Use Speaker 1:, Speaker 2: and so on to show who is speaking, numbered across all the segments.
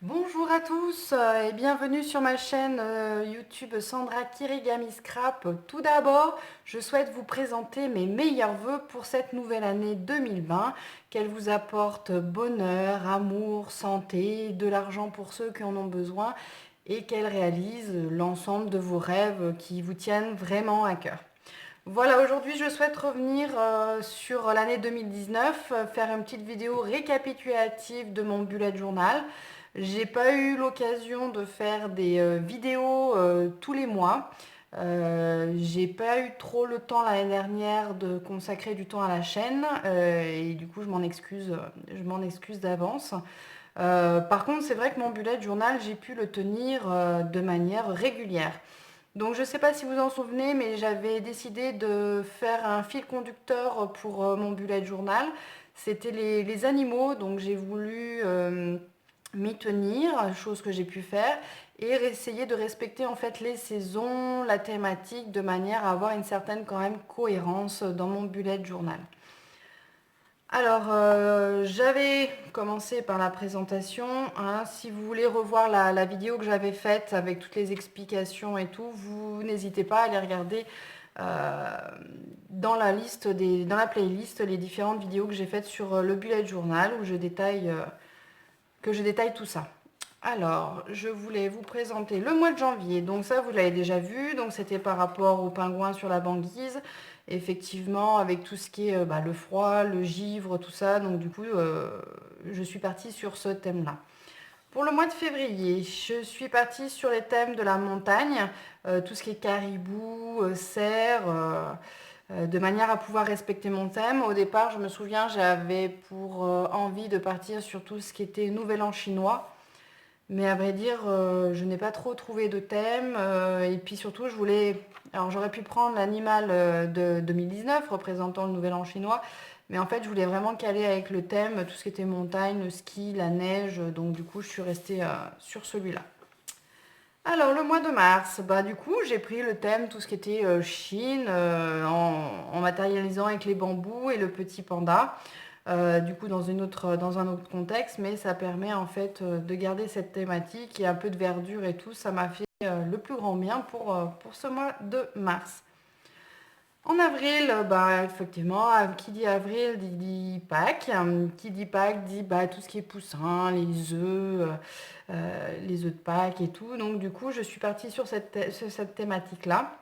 Speaker 1: Bonjour à tous et bienvenue sur ma chaîne YouTube Sandra Kirigami Scrap. Tout d'abord, je souhaite vous présenter mes meilleurs vœux pour cette nouvelle année 2020, qu'elle vous apporte bonheur, amour, santé, de l'argent pour ceux qui en ont besoin et qu'elle réalise l'ensemble de vos rêves qui vous tiennent vraiment à cœur. Voilà, aujourd'hui je souhaite revenir sur l'année 2019, faire une petite vidéo récapitulative de mon bullet journal. J'ai pas eu l'occasion de faire des vidéos tous les mois. J'ai pas eu trop le temps l'année dernière de consacrer du temps à la chaîne et du coup je m'en excuse d'avance. Par contre, c'est vrai que mon bullet journal, j'ai pu le tenir de manière régulière. Donc je ne sais pas si vous en souvenez, mais j'avais décidé de faire un fil conducteur pour mon bullet journal. C'était les animaux, donc j'ai voulu m'y tenir, chose que j'ai pu faire, et essayer de respecter en fait les saisons, la thématique, de manière à avoir une certaine quand même cohérence dans mon bullet journal. Alors, j'avais commencé par la présentation, hein. Si vous voulez revoir la vidéo que j'avais faite avec toutes les explications et tout, vous n'hésitez pas à aller regarder euh, dans la playlist les différentes vidéos que j'ai faites sur le bullet journal où que je détaille tout ça. Alors, je voulais vous présenter le mois de janvier. Donc ça, vous l'avez déjà vu. Donc c'était par rapport aux pingouins sur la banquise. Effectivement, avec tout ce qui est le froid, le givre, tout ça. Donc du coup, je suis partie sur ce thème-là. Pour le mois de février, je suis partie sur les thèmes de la montagne, tout ce qui est caribou, cerf, de manière à pouvoir respecter mon thème. Au départ, je me souviens, j'avais pour envie de partir sur tout ce qui était Nouvel An chinois. Mais à vrai dire, je n'ai pas trop trouvé de thème. Et puis surtout, je voulais. Alors j'aurais pu prendre l'animal de 2019 représentant le Nouvel An chinois. Mais en fait, je voulais vraiment caler avec le thème, tout ce qui était montagne, le ski, la neige. Donc du coup, je suis restée sur celui-là. Alors le mois de mars, bah du coup, j'ai pris le thème, tout ce qui était Chine, en matérialisant avec les bambous et le petit panda. Du coup, dans un autre contexte, mais ça permet en fait de garder cette thématique et un peu de verdure et tout. Ça m'a fait le plus grand bien pour ce mois de mars. En avril, bah, effectivement, qui dit avril dit Pâques. Qui dit Pâques dit bah, tout ce qui est poussin, les œufs de Pâques et tout. Donc du coup, je suis partie sur cette thématique-là.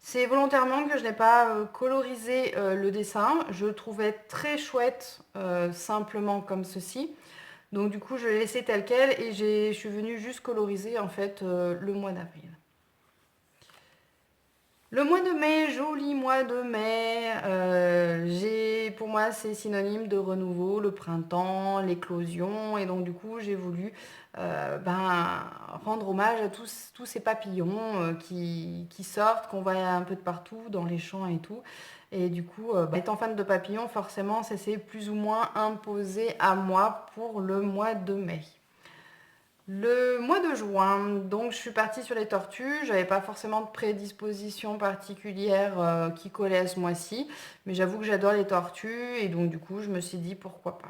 Speaker 1: C'est volontairement que je n'ai pas colorisé le dessin. Je le trouvais très chouette simplement comme ceci. Donc du coup, je l'ai laissé tel quel et je suis venue juste coloriser en fait le mois d'avril. Le mois de mai, joli mois de mai. Pour moi, c'est synonyme de renouveau, le printemps, l'éclosion. Et donc, du coup, j'ai voulu rendre hommage à tous ces papillons qui sortent, qu'on voit un peu de partout dans les champs et tout. Et du coup, étant fan de papillons, forcément, ça s'est plus ou moins imposé à moi pour le mois de mai. Le mois de juin, donc je suis partie sur les tortues. J'avais pas forcément de prédisposition particulière qui collait à ce mois-ci, mais j'avoue que j'adore les tortues et donc du coup je me suis dit pourquoi pas.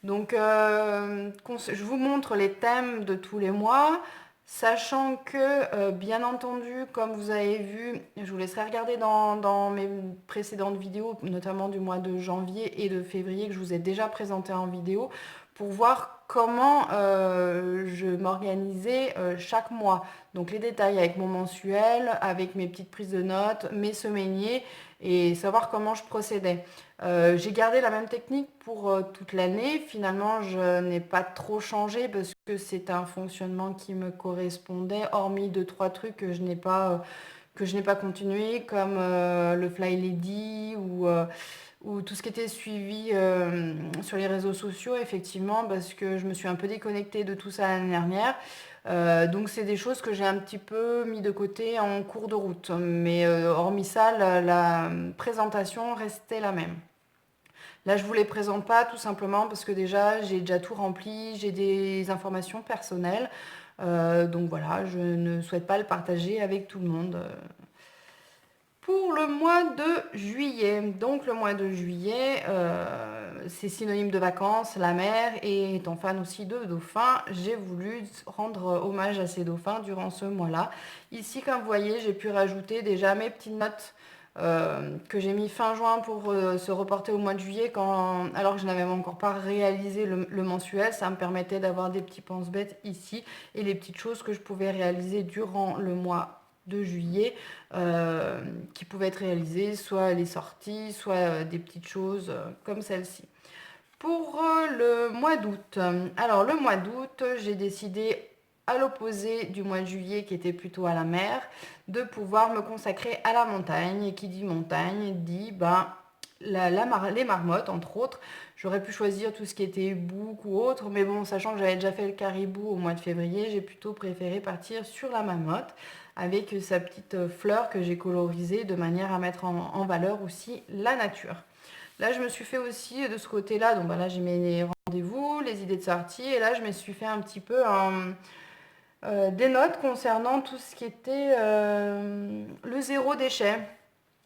Speaker 1: Donc je vous montre les thèmes de tous les mois, sachant que bien entendu, comme vous avez vu, je vous laisserai regarder dans mes précédentes vidéos, notamment du mois de janvier et de février que je vous ai déjà présenté en vidéo, pour voir comment je m'organisais chaque mois. Donc les détails avec mon mensuel, avec mes petites prises de notes, mes semainiers et savoir comment je procédais. J'ai gardé la même technique pour toute l'année. Finalement, je n'ai pas trop changé parce que c'est un fonctionnement qui me correspondait, hormis deux, trois trucs que je n'ai pas continué, comme le Fly Lady ou tout ce qui était suivi sur les réseaux sociaux, effectivement, parce que je me suis un peu déconnectée de tout ça l'année dernière. Donc c'est des choses que j'ai un petit peu mis de côté en cours de route. Mais hormis ça, la présentation restait la même. Là, je ne vous les présente pas tout simplement parce que déjà, j'ai déjà tout rempli, j'ai des informations personnelles. Donc voilà, je ne souhaite pas le partager avec tout le monde. Pour le mois de juillet, donc le mois de juillet, c'est synonyme de vacances, la mer, et étant fan aussi de dauphins, j'ai voulu rendre hommage à ces dauphins durant ce mois-là. Ici, comme vous voyez, j'ai pu rajouter déjà mes petites notes que j'ai mis fin juin pour se reporter au mois de juillet, alors que je n'avais encore pas réalisé le mensuel. Ça me permettait d'avoir des petits pense-bêtes ici et les petites choses que je pouvais réaliser durant le mois de juillet qui pouvaient être réalisées, soit les sorties, soit des petites choses comme celle-ci. Pour le mois d'août, alors le mois d'août, j'ai décidé, à l'opposé du mois de juillet qui était plutôt à la mer, de pouvoir me consacrer à la montagne. Et qui dit montagne dit les marmottes, entre autres. J'aurais pu choisir tout ce qui était bouc ou autre, mais bon, sachant que j'avais déjà fait le caribou au mois de février, j'ai plutôt préféré partir sur la marmotte avec sa petite fleur que j'ai colorisée de manière à mettre en valeur aussi la nature. Là, je me suis fait aussi de ce côté-là, donc là j'ai mes rendez-vous, les idées de sortie, et là je me suis fait un petit peu des notes concernant tout ce qui était le zéro déchet.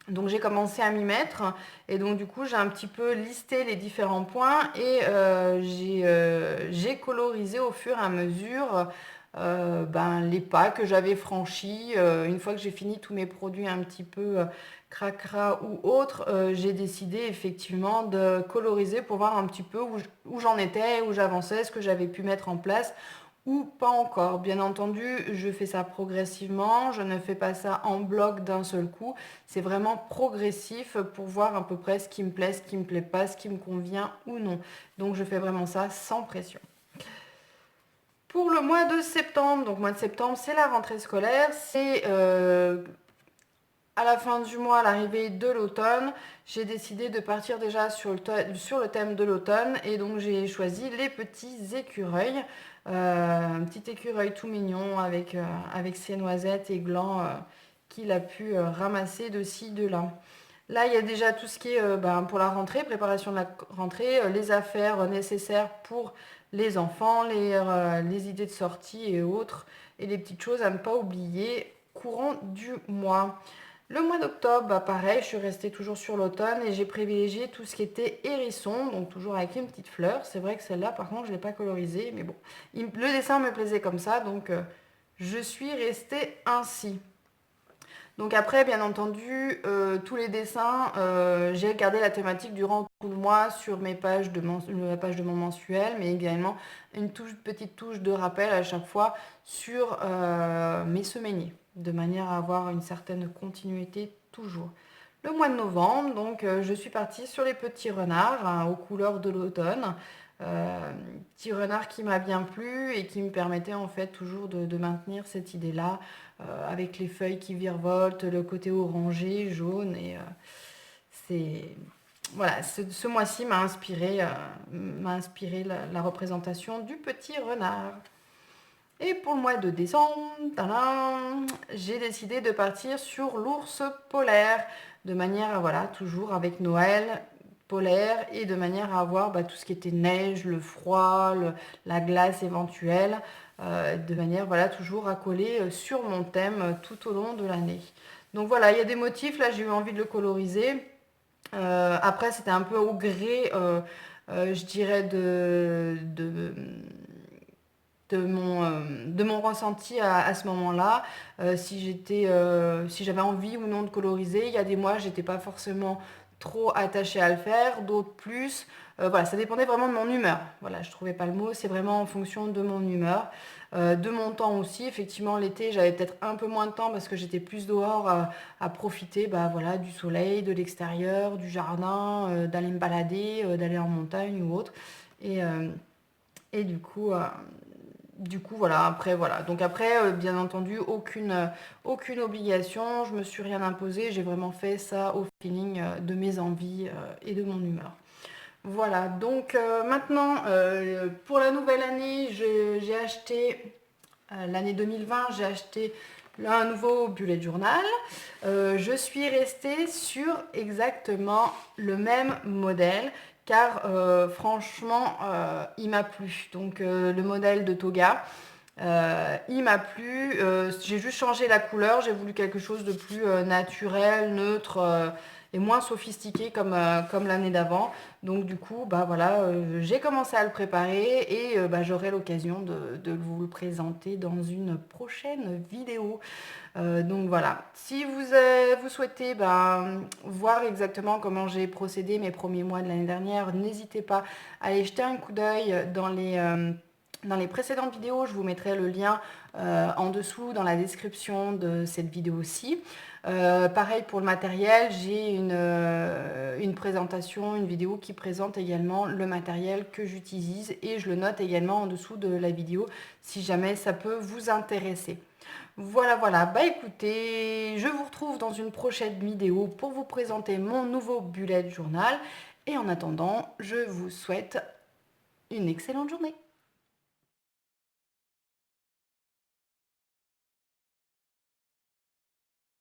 Speaker 1: Donc j'ai commencé à m'y mettre, et donc du coup j'ai un petit peu listé les différents points, et j'ai colorisé au fur et à mesure les pas que j'avais franchis. Une fois que j'ai fini tous mes produits un petit peu cracra ou autres, j'ai décidé effectivement de coloriser pour voir un petit peu où j'en étais, où j'avançais, ce que j'avais pu mettre en place ou pas encore. Bien entendu, je fais ça progressivement, je ne fais pas ça en bloc d'un seul coup. C'est vraiment progressif pour voir à peu près ce qui me plaît, ce qui me plaît pas, ce qui me convient ou non. Donc je fais vraiment ça sans pression. Pour le mois de septembre, donc mois de septembre, c'est la rentrée scolaire, c'est à la fin du mois, à l'arrivée de l'automne, j'ai décidé de partir déjà sur le thème de l'automne, et donc j'ai choisi les petits écureuils. Un petit écureuil tout mignon avec ses noisettes et glands qu'il a pu ramasser de ci, de là. Là, il y a déjà tout ce qui est pour la rentrée, préparation de la rentrée, les affaires nécessaires pour les enfants, les idées de sortie et autres, et les petites choses à ne pas oublier courant du mois. Le mois d'octobre, pareil, je suis restée toujours sur l'automne et j'ai privilégié tout ce qui était hérisson, donc toujours avec une petite fleur. C'est vrai que celle-là, par contre, je ne l'ai pas colorisée, mais bon, le dessin me plaisait comme ça, donc je suis restée ainsi. Donc après, bien entendu, tous les dessins, j'ai gardé la thématique durant tout le mois sur la page de mon mensuel, mais également une petite touche de rappel à chaque fois sur mes semainiers, de manière à avoir une certaine continuité toujours. Le mois de novembre, donc je suis partie sur les petits renards aux couleurs de l'automne. Petit renard qui m'a bien plu et qui me permettait en fait toujours de maintenir cette idée-là avec les feuilles qui virevoltent, le côté orangé, jaune, et voilà, ce mois-ci m'a inspiré la représentation du petit renard. Et pour le mois de décembre, j'ai décidé de partir sur l'ours polaire, de manière à, voilà, toujours avec Noël polaire, et de manière à avoir tout ce qui était neige, le froid, la glace éventuelle, de manière, voilà, toujours à coller sur mon thème tout au long de l'année. Donc voilà, il y a des motifs, là j'ai eu envie de le coloriser. Après, c'était un peu au gré, je dirais, de mon ressenti à ce moment-là, si j'avais envie ou non de coloriser. Il y a des mois, j'étais pas forcément trop attachée à le faire, d'autres plus. Voilà, ça dépendait vraiment de mon humeur. Voilà, je trouvais pas le mot, c'est vraiment en fonction de mon humeur. De mon temps aussi, effectivement, l'été, j'avais peut-être un peu moins de temps parce que j'étais plus dehors à profiter voilà, du soleil, de l'extérieur, du jardin, d'aller me balader, d'aller en montagne ou autre. Et du coup, voilà, après, voilà. Donc après, bien entendu, aucune obligation, je me suis rien imposé, j'ai vraiment fait ça au feeling de mes envies et de mon humeur. Voilà, donc maintenant, pour la nouvelle année, j'ai acheté, l'année 2020, j'ai acheté un nouveau bullet journal. Je suis restée sur exactement le même modèle, car franchement, il m'a plu. Donc le modèle de Toga. Il m'a plu, j'ai juste changé la couleur, j'ai voulu quelque chose de plus naturel, neutre et moins sophistiqué comme l'année d'avant. Donc du coup, bah voilà, j'ai commencé à le préparer et bah, j'aurai l'occasion de vous le présenter dans une prochaine vidéo. Donc voilà, si vous souhaitez voir exactement comment j'ai procédé mes premiers mois de l'année dernière, n'hésitez pas à aller jeter un coup d'œil dans les précédentes vidéos. Je vous mettrai le lien en dessous dans la description de cette vidéo-ci. Pareil pour le matériel, j'ai une présentation, une vidéo qui présente également le matériel que j'utilise et je le note également en dessous de la vidéo si jamais ça peut vous intéresser. Voilà, voilà. Bah écoutez, je vous retrouve dans une prochaine vidéo pour vous présenter mon nouveau bullet journal. Et en attendant, je vous souhaite une excellente journée.